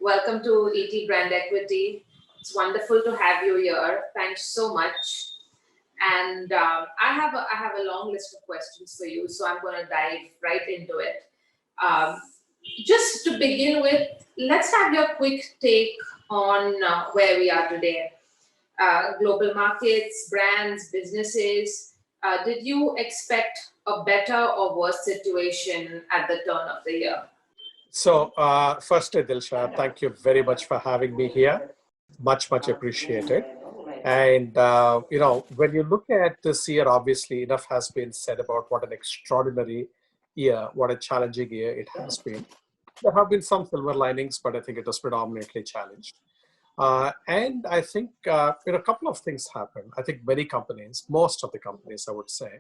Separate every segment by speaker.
Speaker 1: Welcome to ET Brand Equity. It's wonderful to have you here. Thanks so much. And I have a long list of questions for you, so I'm going to dive right into it. Um, just to begin with, let's have your quick take on where we are today. Global markets, brands, businesses. Did you expect a better or worse situation at the turn of the year?
Speaker 2: Firstly, Dilsha, thank you very much for having me here. Much appreciated. And, when you look at this year, obviously enough has been said about what an extraordinary year, what a challenging year it has been. There have been some silver linings, but I think it was predominantly challenged. And I think, a couple of things happened. I think many companies, most of the companies, I would say,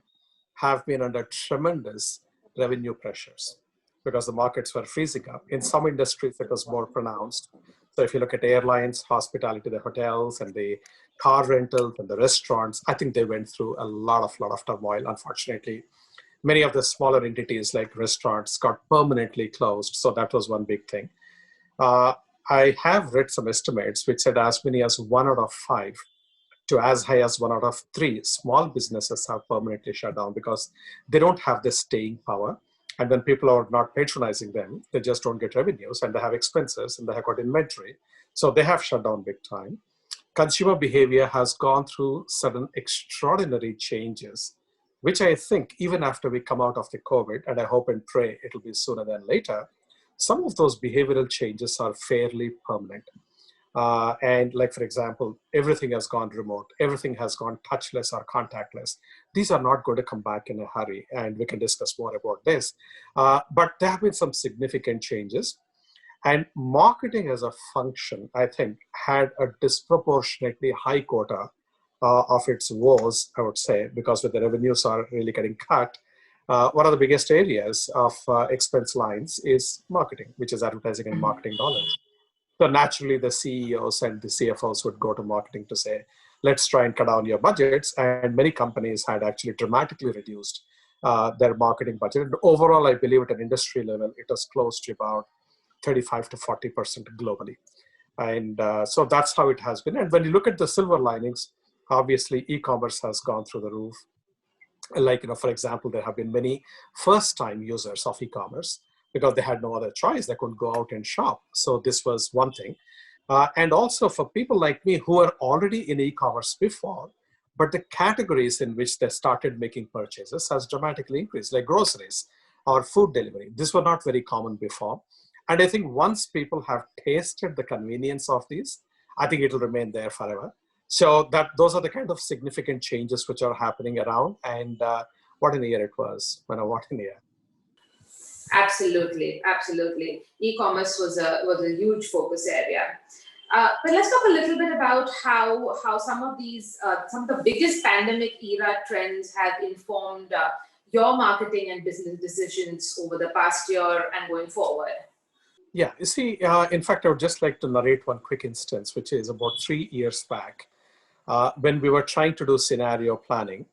Speaker 2: have been under tremendous revenue pressures because the markets were freezing up. In some industries, it was more pronounced. So if you look at airlines, hospitality, the hotels, and the car rentals and the restaurants, I think they went through a lot of turmoil. Unfortunately, many of the smaller entities like restaurants got permanently closed. So that was one big thing. Uh, I have read some estimates which said as many as 1 out of 5 to as high as 1 out of 3 small businesses have permanently shut down because they don't have the staying power. And when people are not patronizing them, they just don't get revenues and they have expenses and they have got inventory. So they have shut down big time. Consumer behavior has gone through sudden extraordinary changes, which I think even after we come out of the COVID, and I hope and pray it'll be sooner than later, some of those behavioral changes are fairly permanent. And like, for example, everything has gone remote, everything has gone touchless or contactless. These are not going to come back in a hurry, and we can discuss more about this. But there have been some significant changes. And marketing as a function, I think, had a disproportionately high quota of its woes, I would say, because when the revenues are really getting cut, one of the biggest areas of expense lines is marketing, which is advertising and marketing dollars. So naturally, the CEOs and the CFOs would go to marketing to say, let's try and cut down your budgets. And many companies had actually dramatically reduced their marketing budget. And overall, I believe at an industry level, it was close to about 35 to 40% globally. And so that's how it has been. And when you look at the silver linings, obviously, e-commerce has gone through the roof. Like, for example, there have been many first-time users of e-commerce because they had no other choice. They couldn't go out and shop. So this was one thing. And also for people like me who are already in e-commerce before, but the categories in which they started making purchases has dramatically increased, like groceries or food delivery. These were not very common before. And I think once people have tasted the convenience of these, I think it'll remain there forever. So those are the kind of significant changes which are happening around. And what an year it was. What an year.
Speaker 1: Absolutely. E-commerce was a huge focus area. But let's talk a little bit about how some of the biggest pandemic era trends have informed your marketing and business decisions over the past year and going forward.
Speaker 2: Yeah, you see, in fact, I would just like to narrate one quick instance, which is about 3 years back, when we were trying to do scenario planning.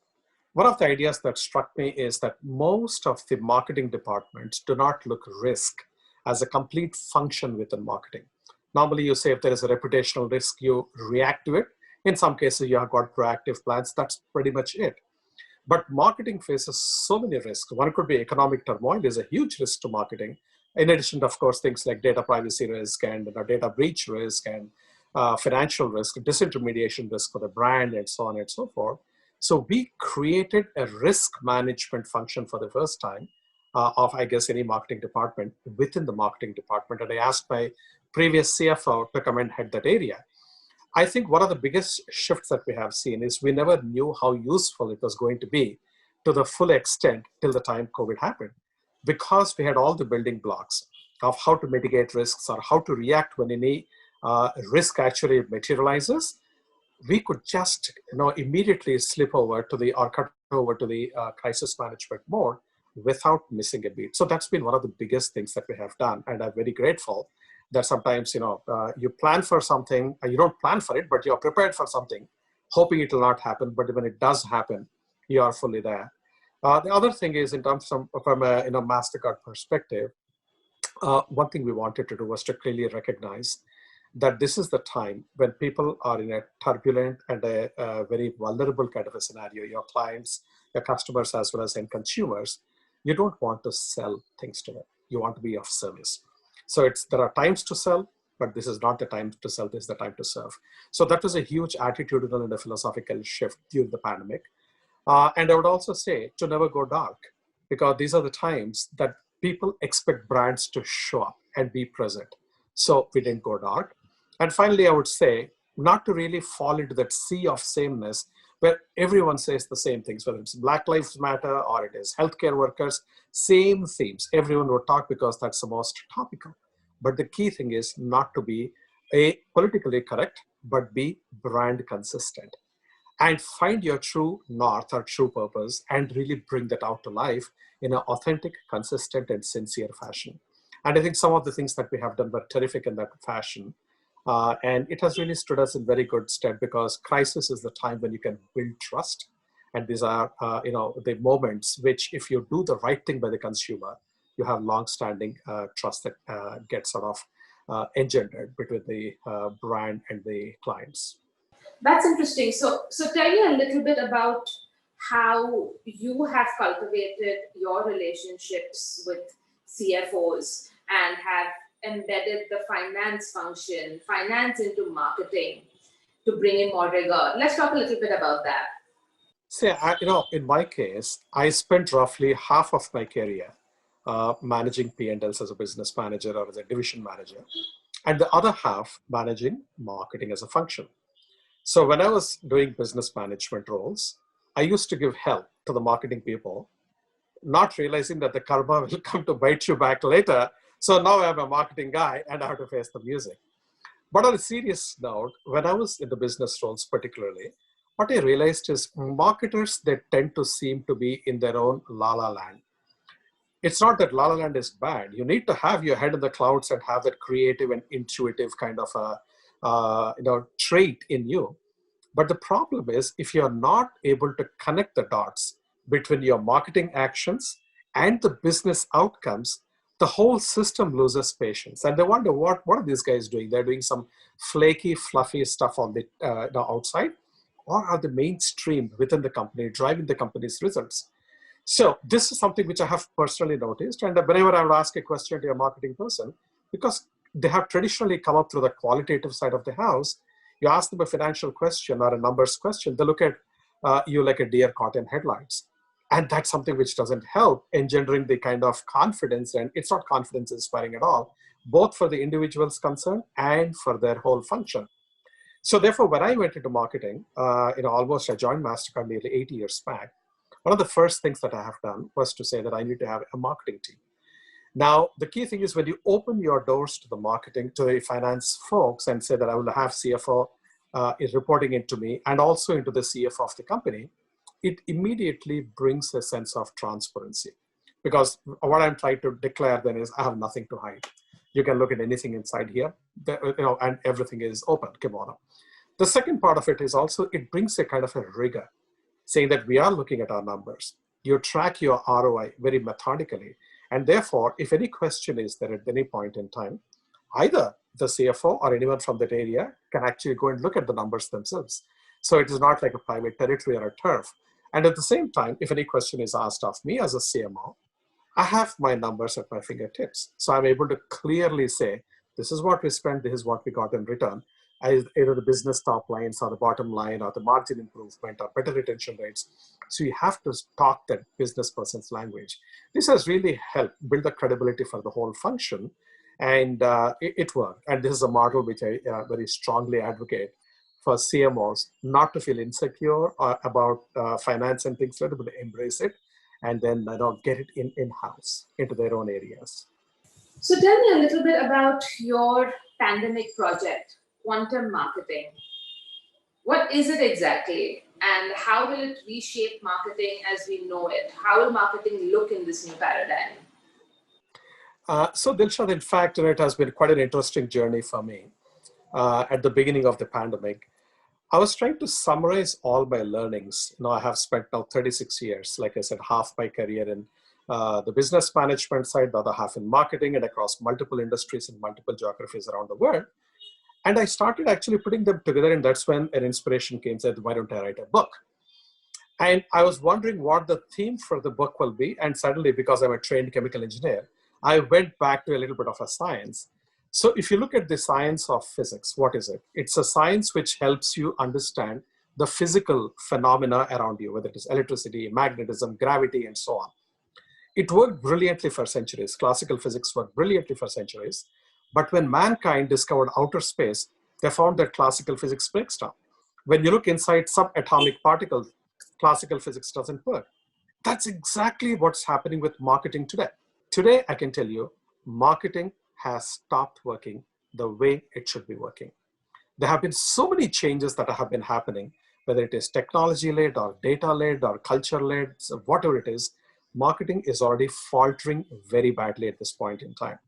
Speaker 2: One of the ideas that struck me is that most of the marketing departments do not look risk as a complete function within marketing. Normally, you say if there is a reputational risk, you react to it. In some cases, you have got proactive plans. That's pretty much it. But marketing faces so many risks. One could be economic turmoil is a huge risk to marketing. In addition to, of course, things like data privacy risk and data breach risk and financial risk, disintermediation risk for the brand, and so on and so forth. So we created a risk management function for the first time of, I guess, any marketing department within the marketing department. And I asked my previous CFO to come and head that area. I think one of the biggest shifts that we have seen is we never knew how useful it was going to be to the full extent till the time COVID happened, because we had all the building blocks of how to mitigate risks or how to react when any risk actually materializes. We could just immediately slip over to or cut over to the crisis management mode without missing a beat. So that's been one of the biggest things that we have done. And I'm very grateful that sometimes, you plan for something, you don't plan for it, but you're prepared for something, hoping it will not happen. But when it does happen, you are fully there. The other thing is in terms of from a Mastercard perspective, one thing we wanted to do was to clearly recognize that this is the time when people are in a turbulent and a very vulnerable kind of a scenario. Your clients, your customers, as well as end consumers, you don't want to sell things to them. You want to be of service. So there are times to sell, but this is not the time to sell. This is the time to serve. So that was a huge attitudinal and a philosophical shift during the pandemic. And I would also say to never go dark, because these are the times that people expect brands to show up and be present. So we didn't go dark. And finally, I would say not to really fall into that sea of sameness where everyone says the same things, whether it's Black Lives Matter or it is healthcare workers, same themes. Everyone would talk because that's the most topical. But the key thing is not to be politically correct, but be brand consistent and find your true north or true purpose and really bring that out to life in an authentic, consistent, and sincere fashion. And I think some of the things that we have done were terrific in that fashion. And it has really stood us in very good stead because crisis is the time when you can build trust. And these are, the moments which, if you do the right thing by the consumer, you have long-standing trust that gets sort of engendered between the brand and the clients.
Speaker 1: That's interesting. So tell me a little bit about how you have cultivated your relationships with CFOs and have embedded the finance into marketing to bring in more rigor. Let's talk a little bit about that.
Speaker 2: See, in my case, I spent roughly half of my career managing P&Ls as a business manager or as a division manager, and the other half managing marketing as a function. So when I was doing business management roles, I used to give help to the marketing people, not realizing that the karma will come to bite you back later. So now I'm a marketing guy and I have to face the music. But on a serious note, when I was in the business roles particularly, what I realized is marketers, they tend to seem to be in their own la-la land. It's not that la-la land is bad. You need to have your head in the clouds and have that creative and intuitive kind of a trait in you. But the problem is if you're not able to connect the dots between your marketing actions and the business outcomes, the whole system loses patience. And they wonder, what are these guys doing? They're doing some flaky, fluffy stuff on the outside, or are they mainstream within the company, driving the company's results? So this is something which I have personally noticed. And whenever I would ask a question to a marketing person, because they have traditionally come up through the qualitative side of the house, you ask them a financial question or a numbers question, they look at you like a deer caught in headlights. And that's something which doesn't help engendering the kind of confidence, and it's not confidence inspiring at all, both for the individuals concerned and for their whole function. So therefore, when I went into marketing, I joined Mastercard nearly 8 years back. One of the first things that I have done was to say that I need to have a marketing team. Now, the key thing is when you open your doors to the marketing, to the finance folks and say that I will have CFO is reporting into me and also into the CFO of the company, it immediately brings a sense of transparency. Because what I'm trying to declare then is I have nothing to hide. You can look at anything inside here, and everything is open, kimono. The second part of it is also, it brings a kind of a rigor, saying that we are looking at our numbers. You track your ROI very methodically. And therefore, if any question is there at any point in time, either the CFO or anyone from that area can actually go and look at the numbers themselves. So it is not like a private territory or a turf. And at the same time, if any question is asked of me as a CMO, I have my numbers at my fingertips. So I'm able to clearly say, this is what we spent, this is what we got in return. Either the business top lines or the bottom line or the margin improvement or better retention rates. So you have to talk that business person's language. This has really helped build the credibility for the whole function, and it worked. And this is a model which I very strongly advocate for CMOs, not to feel insecure about finance and things like that, but to embrace it and then get it in-house into their own areas.
Speaker 1: So tell me a little bit about your pandemic project, quantum marketing. What is it exactly, and how will it reshape marketing as we know it? How will marketing look in this new paradigm?
Speaker 2: So Dilshad, in fact, it has been quite an interesting journey for me. At the beginning of the pandemic, I was trying to summarize all my learnings. I have spent now 36 years, like I said, half my career in the business management side, the other half in marketing, and across multiple industries and multiple geographies around the world. And I started actually putting them together, and that's when an inspiration came, said, why don't I write a book? And I was wondering what the theme for the book will be. And suddenly, because I'm a trained chemical engineer, I went back to a little bit of a science. So if you look at the science of physics, what is it? It's a science which helps you understand the physical phenomena around you, whether it is electricity, magnetism, gravity, and so on. It worked brilliantly for centuries. Classical physics worked brilliantly for centuries. But when mankind discovered outer space, they found that classical physics breaks down. When you look inside subatomic particles, classical physics doesn't work. That's exactly what's happening with marketing today. Today, I can tell you, marketing has stopped working the way it should be working. There have been so many changes that have been happening, whether it is technology-led or data-led or culture-led, so whatever it is, marketing is already faltering very badly at this point in time.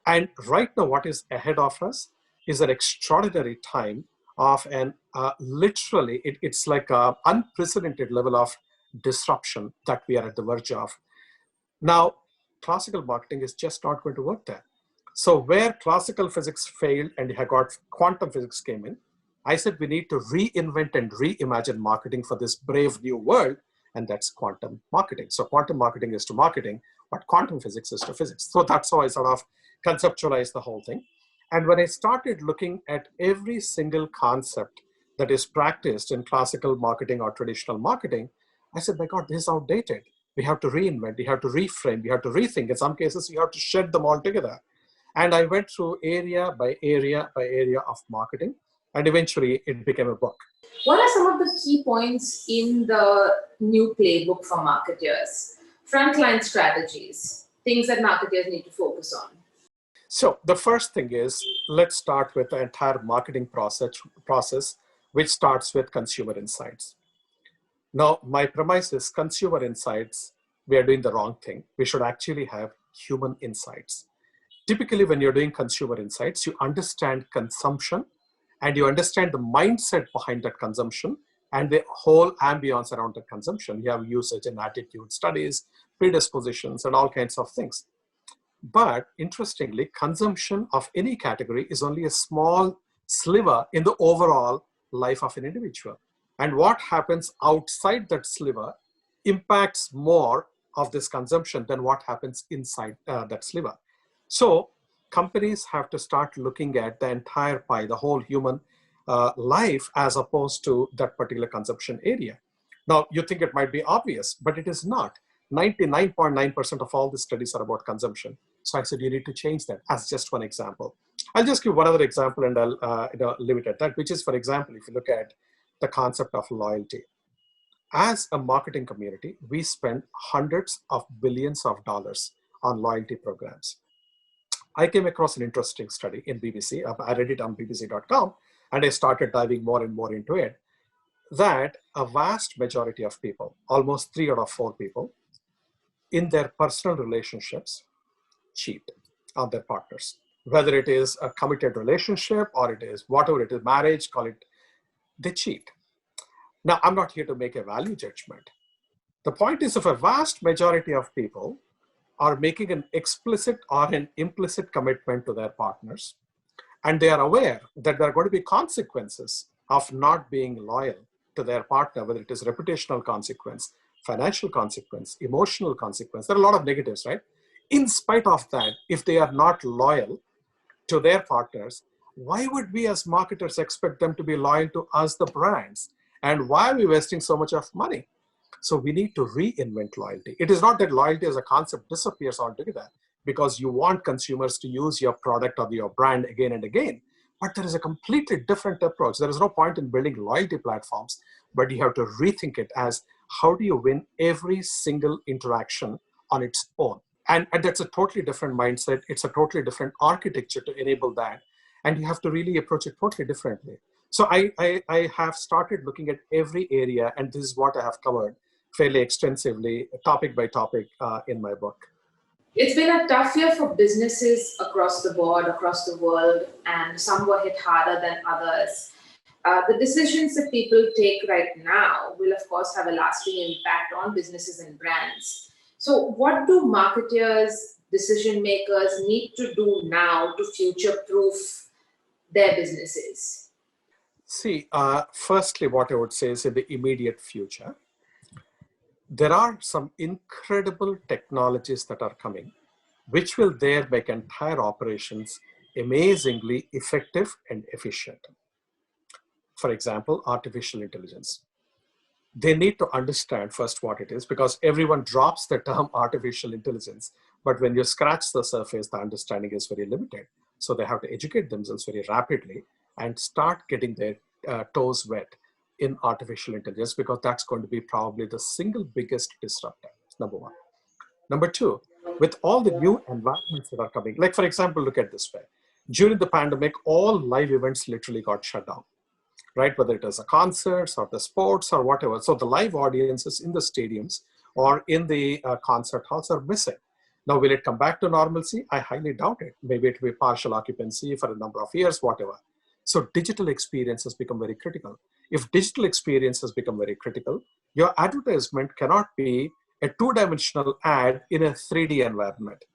Speaker 2: And right now, what is ahead of us is an extraordinary time of an literally, it's like an unprecedented level of disruption that we are at the verge of. Now, classical marketing is just not going to work there. So where classical physics failed and you have got quantum physics came in, I said we need to reinvent and reimagine marketing for this brave new world, and that's quantum marketing. So quantum marketing is to marketing, but quantum physics is to physics. So that's how I sort of conceptualized the whole thing. And when I started looking at every single concept that is practiced in classical marketing or traditional marketing, I said, my God, this is outdated. We have to reinvent, we have to reframe, we have to rethink. In some cases, you have to shed them all together. And I went through area by area by area of marketing, and eventually it became a book.
Speaker 1: What are some of the key points in the new playbook for marketers? Frontline strategies, things that marketers need to focus on.
Speaker 2: So the first thing is, let's start with the entire marketing process, which starts with consumer insights. Now, my premise is consumer insights, we are doing the wrong thing. We should actually have human insights. Typically, when you're doing consumer insights, you understand consumption and you understand the mindset behind that consumption and the whole ambience around that consumption. You have usage and attitude studies, predispositions, and all kinds of things. But interestingly, consumption of any category is only a small sliver in the overall life of an individual. And what happens outside that sliver impacts more of this consumption than what happens inside that sliver. So companies have to start looking at the entire pie, the whole human life, as opposed to that particular consumption area. Now, you think it might be obvious, but it is not. 99.9% of all the studies are about consumption. So I said, you need to change that, as just one example. I'll just give one other example and I'll leave it at that, which is, for example, if you look at the concept of loyalty. As a marketing community, we spend hundreds of billions of dollars on loyalty programs. I came across an interesting study in BBC. I read it on bbc.com, and I started diving more and more into it, that a vast majority of people, almost 3 out of 4 people, in their personal relationships, cheat on their partners. Whether it is a committed relationship or it is whatever it is, marriage, call it, they cheat. Now, I'm not here to make a value judgment. The point is, if a vast majority of people are making an explicit or an implicit commitment to their partners, and they are aware that there are going to be consequences of not being loyal to their partner, whether it is reputational consequence, financial consequence, emotional consequence, there are a lot of negatives, right? In spite of that, if they are not loyal to their partners, why would we as marketers expect them to be loyal to us, the brands? And why are we wasting so much of money? So we need to reinvent loyalty. It is not that loyalty as a concept disappears altogether because you want consumers to use your product or your brand again and again, but there is a completely different approach. There is no point in building loyalty platforms, but you have to rethink it as how do you win every single interaction on its own? And that's a totally different mindset. It's a totally different architecture to enable that. And you have to really approach it totally differently. So I have started looking at every area, and this is what I have covered fairly extensively, topic by topic in my book.
Speaker 1: It's been a tough year for businesses across the board, across the world, and some were hit harder than others. The decisions that people take right now will, of course, have a lasting impact on businesses and brands. So what do marketers, decision makers need to do now to future-proof their businesses?
Speaker 2: See, firstly, what I would say is in the immediate future, there are some incredible technologies that are coming, which will there make entire operations amazingly effective and efficient. For example, artificial intelligence. They need to understand first what it is, because everyone drops the term artificial intelligence, but when you scratch the surface, the understanding is very limited. So they have to educate themselves very rapidly and start getting their toes wet in artificial intelligence, because that's going to be probably the single biggest disruptor. Number one. Number two, with all the new environments that are coming, like for example, look at this way. During the pandemic, all live events literally got shut down, right? Whether it is the concerts or the sports or whatever. So the live audiences in the stadiums or in the concert halls are missing. Now, will it come back to normalcy? I highly doubt it. Maybe it will be partial occupancy for a number of years, whatever. So digital experiences become very critical. If digital experiences become very critical, your advertisement cannot be a two-dimensional ad in a 3D environment.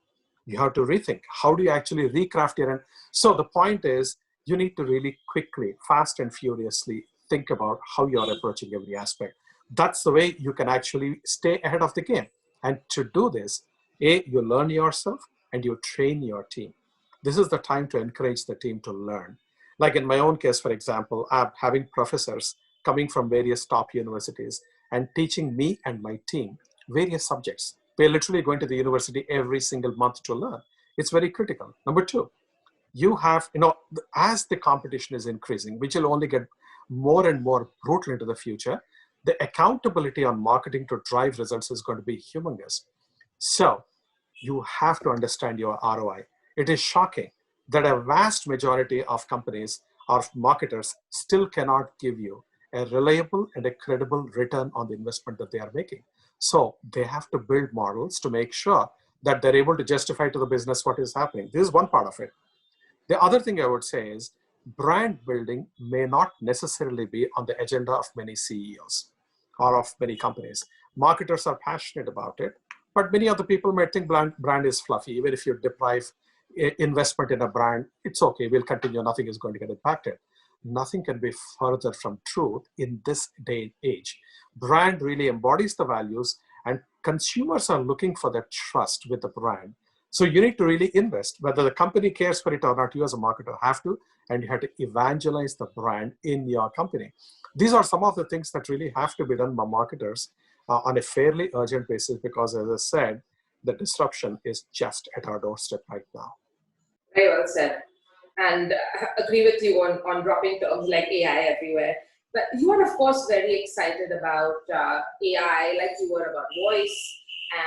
Speaker 2: You have to rethink, how do you actually recraft your end. So the point is, you need to really quickly, fast and furiously think about how you are approaching every aspect. That's the way you can actually stay ahead of the game. And to do this, you learn yourself and you train your team. This is the time to encourage the team to learn. Like in my own case, for example, I'm having professors coming from various top universities and teaching me and my team various subjects. We're literally going to the university every single month to learn. It's very critical. Number two, you have, as the competition is increasing, which will only get more and more brutal into the future, the accountability on marketing to drive results is going to be humongous. So you have to understand your ROI. It is shocking that a vast majority of companies or marketers still cannot give you a reliable and a credible return on the investment that they are making. So they have to build models to make sure that they're able to justify to the business what is happening. This is one part of it. The other thing I would say is brand building may not necessarily be on the agenda of many CEOs or of many companies. Marketers are passionate about it, but many other people might think brand is fluffy. Even if you deprive investment in a brand, it's okay, we'll continue, nothing is going to get impacted. Nothing can be further from truth in this day and age. Brand really embodies the values, and consumers are looking for that trust with the brand. So you need to really invest, whether the company cares for it or not. You as a marketer have to, and you have to evangelize the brand in your company. These are some of the things that really have to be done by marketers on a fairly urgent basis, because as I said, the disruption is just at our doorstep right now.
Speaker 1: Very well said. And I agree with you on dropping terms like AI everywhere. But you are, of course, very excited about AI, like you were about voice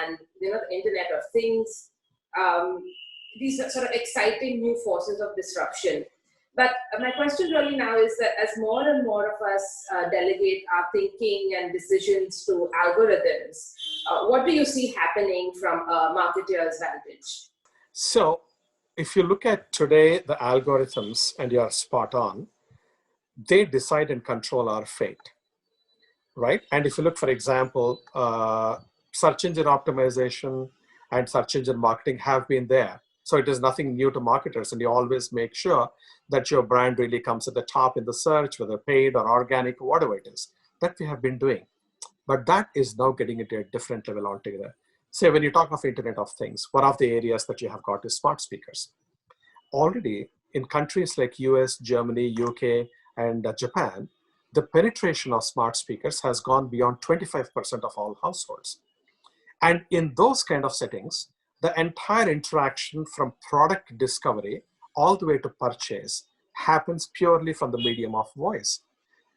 Speaker 1: and the Internet of Things. These are sort of exciting new forces of disruption. But my question really now is that as more and more of us delegate our thinking and decisions to algorithms, what do you see happening from a marketer's vantage?
Speaker 2: So if you look at today, the algorithms, and you're spot on, they decide and control our fate, right? And if you look, for example, search engine optimization and search engine marketing have been there. So it is nothing new to marketers, and you always make sure that your brand really comes at the top in the search, whether paid or organic, whatever it is, that we have been doing. But that is now getting into a different level altogether. Say, when you talk of Internet of Things, one of the areas that you have got is smart speakers. Already in countries like US, Germany, UK, and Japan, the penetration of smart speakers has gone beyond 25% of all households. And in those kind of settings, the entire interaction from product discovery all the way to purchase happens purely from the medium of voice.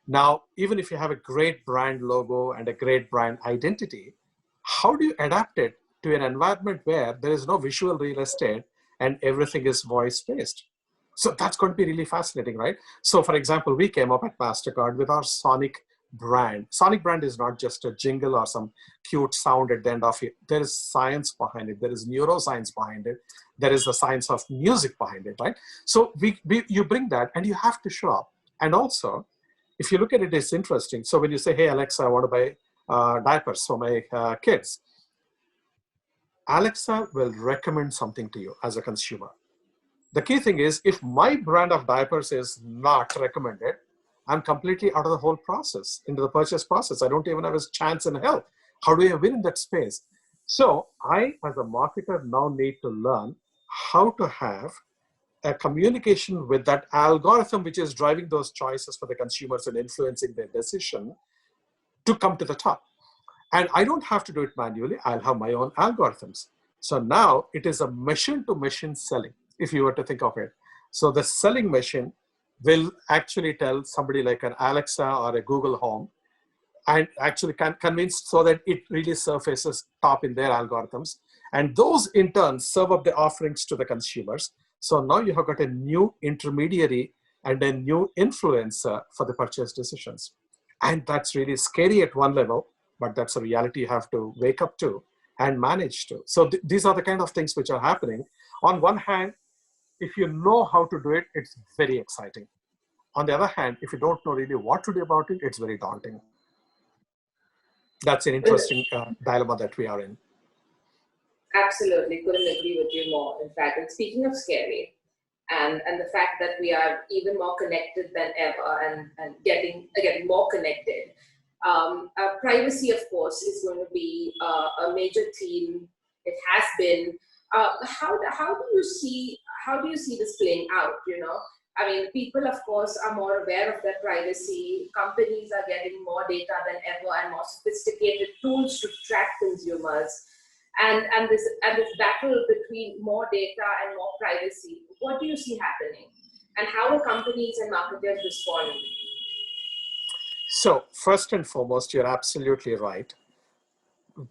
Speaker 2: Now, even if you have a great brand logo and a great brand identity, how do you adapt it to an environment where there is no visual real estate and everything is voice-based? So that's going to be really fascinating, right? So for example, we came up at Mastercard with our Sonic brand. Sonic brand is not just a jingle or some cute sound at the end of it. There is science behind it. There is neuroscience behind it. There is the science of music behind it, right? So you bring that and you have to show up. And also, if you look at it, it's interesting. So when you say, hey, Alexa, I want to buy diapers for my kids, Alexa will recommend something to you as a consumer. The key thing is, if my brand of diapers is not recommended, I'm completely out of the whole process, into the purchase process. I don't even have a chance in hell. How do I win in that space? So I, as a marketer, now need to learn how to have a communication with that algorithm which is driving those choices for the consumers and influencing their decision to come to the top. And I don't have to do it manually. I'll have my own algorithms. So now it is a machine-to-machine selling, if you were to think of it. So the selling machine will actually tell somebody like an Alexa or a Google Home, and actually can convince so that it really surfaces top in their algorithms. And those in turn serve up the offerings to the consumers. So now you have got a new intermediary and a new influencer for the purchase decisions. And that's really scary at one level, but that's a reality you have to wake up to and manage to. So these are the kind of things which are happening. On one hand, if you know how to do it, it's very exciting. On the other hand, if you don't know really what to do about it, it's very daunting. That's an interesting dilemma that we are in.
Speaker 1: Absolutely, couldn't agree with you more. In fact, and speaking of scary, and the fact that we are even more connected than ever, and getting more connected. Privacy, of course, is going to be a major theme. It has been. How do you see this playing out? I mean, people, of course, are more aware of their privacy. Companies are getting more data than ever and more sophisticated tools to track consumers. And this battle between more data and more privacy. What do you see happening? And how are companies and marketers responding?
Speaker 2: So first and foremost, you're absolutely right.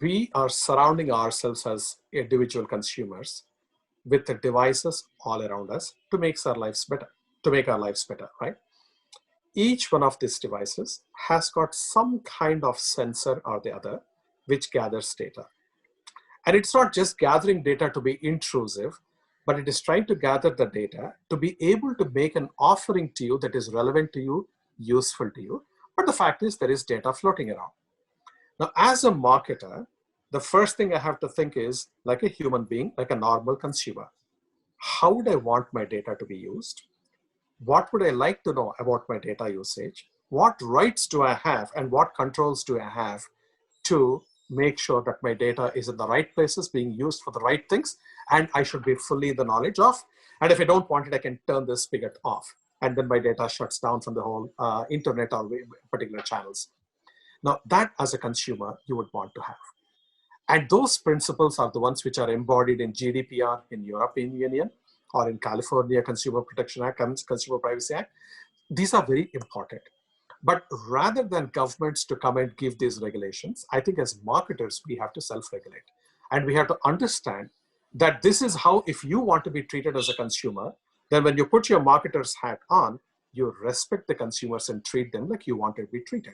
Speaker 2: We are surrounding ourselves as individual consumers with the devices all around us to make our lives better, right? Each one of these devices has got some kind of sensor or the other which gathers data. And it's not just gathering data to be intrusive, but it is trying to gather the data to be able to make an offering to you that is relevant to you, useful to you. But the fact is there is data floating around. Now, as a marketer, the first thing I have to think is, like a human being, like a normal consumer, how would I want my data to be used? What would I like to know about my data usage? What rights do I have and what controls do I have to make sure that my data is in the right places, being used for the right things, and I should be fully in the knowledge of. And if I don't want it, I can turn this spigot off, and then my data shuts down from the whole internet or particular channels. Now, that as a consumer, you would want to have. And those principles are the ones which are embodied in GDPR in European Union or in California Consumer Protection Act, Consumer Privacy Act. These are very important. But rather than governments to come and give these regulations, I think as marketers, we have to self-regulate. And we have to understand that this is how, if you want to be treated as a consumer, then when you put your marketer's hat on, you respect the consumers and treat them like you want to be treated.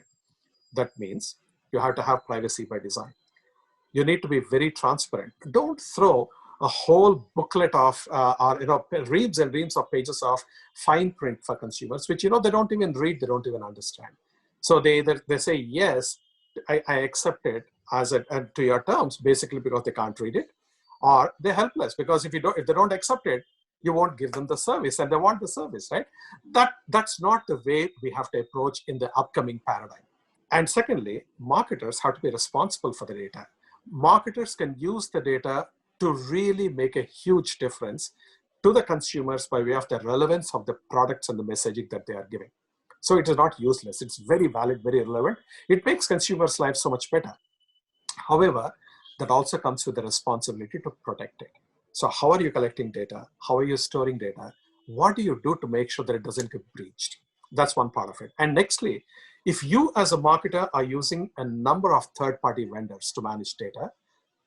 Speaker 2: That means you have to have privacy by design. You need to be very transparent. Don't throw a whole booklet of reams and reams of pages of fine print for consumers, which they don't even read, they don't even understand. So they say yes, I accept it as to your terms, basically because they can't read it, or they're helpless because if they don't accept it, you won't give them the service, and they want the service, right? That's not the way we have to approach in the upcoming paradigm. And secondly, marketers have to be responsible for the data. Marketers can use the data to really make a huge difference to the consumers by way of the relevance of the products and the messaging that they are giving. So it is not useless. It's very valid, very relevant. It makes consumers' lives so much better. However, that also comes with the responsibility to protect it. So how are you collecting data? How are you storing data? What do you do to make sure that it doesn't get breached? That's one part of it. And nextly, if you as a marketer are using a number of third-party vendors to manage data,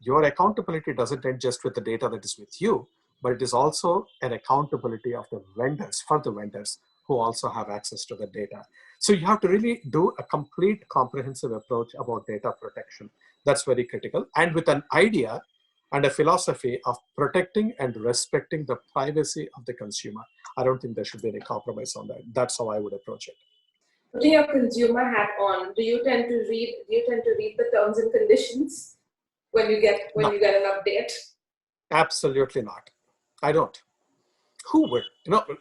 Speaker 2: your accountability doesn't end just with the data that is with you, but it is also an accountability of the vendors, for the vendors who also have access to the data. So you have to really do a complete comprehensive approach about data protection. That's very critical. And with an idea and a philosophy of protecting and respecting the privacy of the consumer. I don't think there should be any compromise on that. That's how I would approach it.
Speaker 1: Putting your consumer hat on, do you tend to read the terms and conditions? when you get
Speaker 2: No,
Speaker 1: an update?
Speaker 2: absolutely not. I don't. Who would?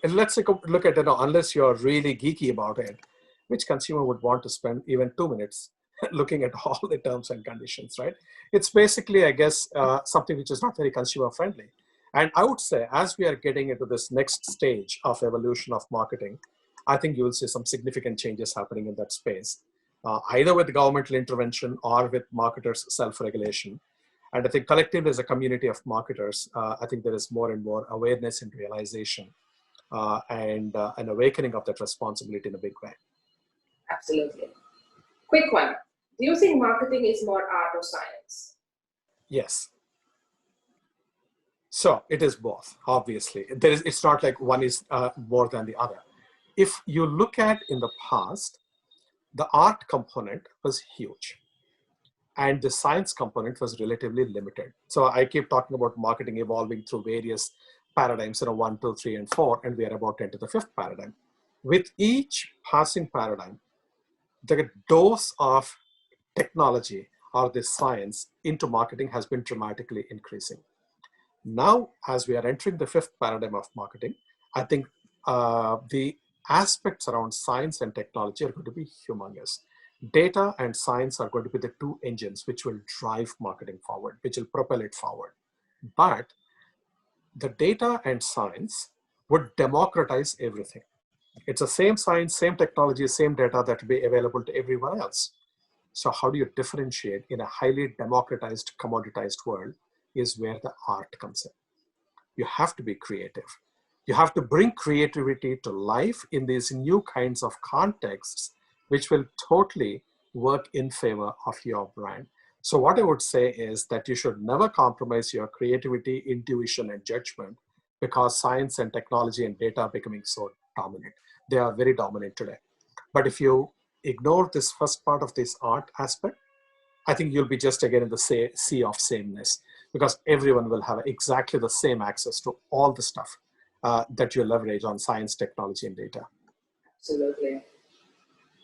Speaker 2: Let's take a look at, unless you're really geeky about it, which consumer would want to spend even 2 minutes looking at all the terms and conditions, right? It's basically, I guess, something which is not very consumer friendly. And I would say, as we are getting into this next stage of evolution of marketing, I think you will see some significant changes happening in that space, either with governmental intervention or with marketers' self-regulation. And I think collectively as a community of marketers, I think there is more and more awareness and realization and an awakening of that responsibility in a big way.
Speaker 1: Absolutely. Quick one. Do you think marketing is more art or science?
Speaker 2: Yes. So it is both, obviously. It's not like one is more than the other. If you look at in the past, the art component was huge and the science component was relatively limited. So I keep talking about marketing evolving through various paradigms, 1, 2, 3, and 4, and we are about to enter the fifth paradigm. With each passing paradigm, the dose of technology or the science into marketing has been dramatically increasing. Now, as we are entering the fifth paradigm of marketing, I think the aspects around science and technology are going to be humongous. Data and science are going to be the two engines which will drive marketing forward, which will propel it forward. But the data and science would democratize everything. It's the same science, same technology, same data that will be available to everyone else. So how do you differentiate in a highly democratized, commoditized world is where the art comes in. You have to be creative. You have to bring creativity to life in these new kinds of contexts, which will totally work in favor of your brand. So what I would say is that you should never compromise your creativity, intuition, and judgment because science and technology and data are becoming so dominant. They are very dominant today. But if you ignore this first part of this art aspect, I think you'll be just again in the sea of sameness because everyone will have exactly the same access to all the stuff that you leverage on science, technology, and data.
Speaker 1: Absolutely.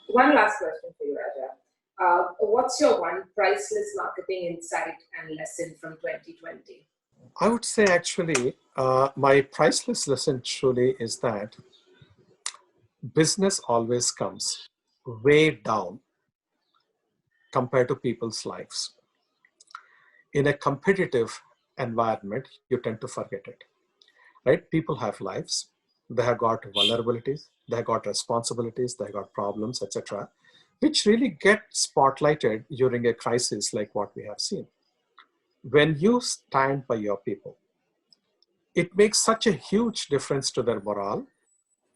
Speaker 1: One last question for you, Raja. What's your one priceless marketing insight and lesson from 2020?
Speaker 2: I would say actually, my priceless lesson truly is that business always comes way down compared to people's lives. In a competitive environment, you tend to forget it, right? People have lives, they have got vulnerabilities, they have got responsibilities, they have got problems, etc., which really get spotlighted during a crisis like what we have seen. When you stand by your people, it makes such a huge difference to their morale,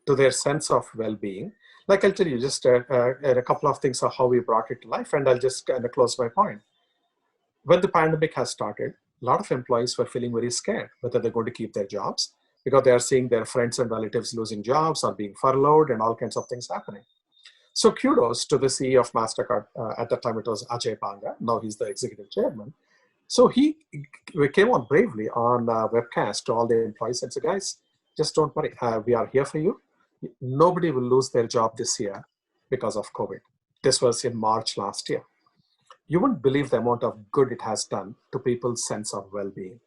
Speaker 2: to their sense of well-being. Like I'll tell you just a couple of things of how we brought it to life, and I'll just kind of close my point. When the pandemic has started, a lot of employees were feeling very scared whether they're going to keep their jobs because they are seeing their friends and relatives losing jobs or being furloughed and all kinds of things happening. So kudos to the CEO of Mastercard. At that time, it was Ajay Banga. Now he's the executive chairman. So he came on bravely on webcast to all the employees and said, guys, just don't worry. We are here for you. Nobody will lose their job this year because of COVID. This was in March last year. You wouldn't believe the amount of good it has done to people's sense of well-being,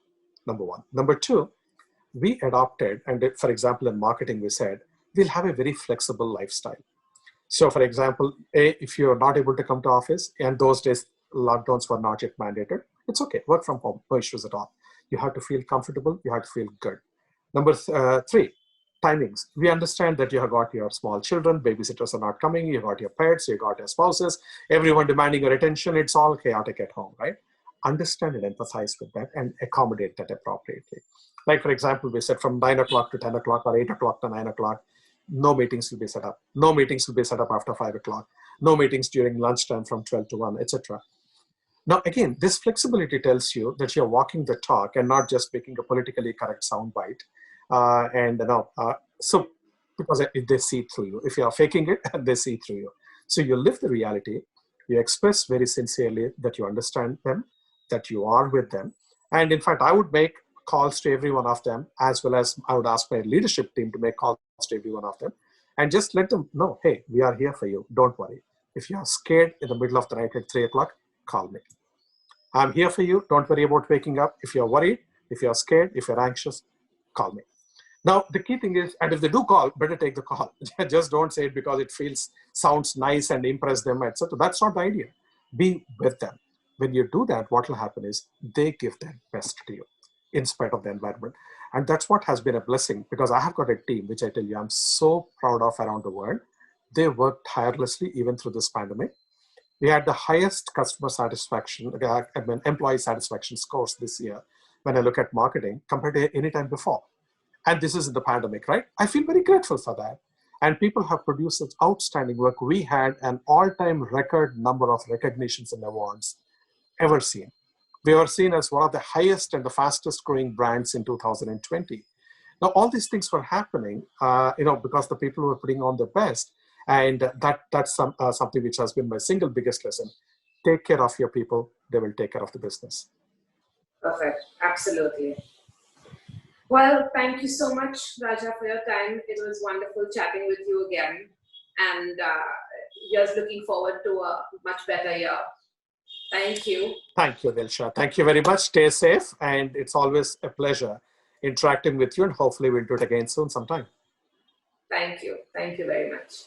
Speaker 2: number one. Number two, we adopted, and for example, in marketing, we said, we'll have a very flexible lifestyle. So for example, if you're not able to come to office, and those days, lockdowns were not yet mandated, it's okay, work from home, no issues at all. You have to feel comfortable, you have to feel good. Number three, timings. We understand that you have got your small children, babysitters are not coming, you got your pets, you got your spouses, everyone demanding your attention, it's all chaotic at home, right? Understand and empathize with that and accommodate that appropriately. Like for example, we said from 9 o'clock to 10 o'clock or 8 o'clock to 9 o'clock, no meetings will be set up. No meetings will be set up after 5 o'clock. No meetings during lunchtime from 12 to 1, etc. Now, again, this flexibility tells you that you're walking the talk and not just making a politically correct soundbite. So because they see through you. If you are faking it, they see through you. So you live the reality. You express very sincerely that you understand them, that you are with them. And in fact, I would make calls to every one of them, as well as I would ask my leadership team to make calls to every one of them and just let them know, hey, we are here for you. Don't worry. If you are scared in the middle of the night at 3 o'clock, call me. I'm here for you. Don't worry about waking up. If you're worried, if you're scared, if you're anxious, call me. Now, the key thing is, and if they do call, better take the call. Just don't say it because it sounds nice and impress them, etc. That's not the idea. Be with them. When you do that, what will happen is they give their best to you in spite of the environment. And that's what has been a blessing, because I have got a team, which I tell you, I'm so proud of around the world. They worked tirelessly even through this pandemic. We had the highest customer satisfaction, employee satisfaction scores this year when I look at marketing compared to any time before. And this is in the pandemic, right? I feel very grateful for that. And people have produced such outstanding work. We had an all-time record number of recognitions and awards ever seen. We were seen as one of the highest and the fastest growing brands in 2020. Now, all these things were happening, because the people were putting on their best. And that's something which has been my single biggest lesson. Take care of your people, they will take care of the business.
Speaker 1: Perfect. Absolutely. Well, thank you so much, Raja, for your time. It was wonderful chatting with you again. And just looking forward to a much better year. Thank you.
Speaker 2: Thank you, Dilsha. Thank you very much. Stay safe. And it's always a pleasure interacting with you. And hopefully we'll do it again soon sometime.
Speaker 1: Thank you. Thank you very much.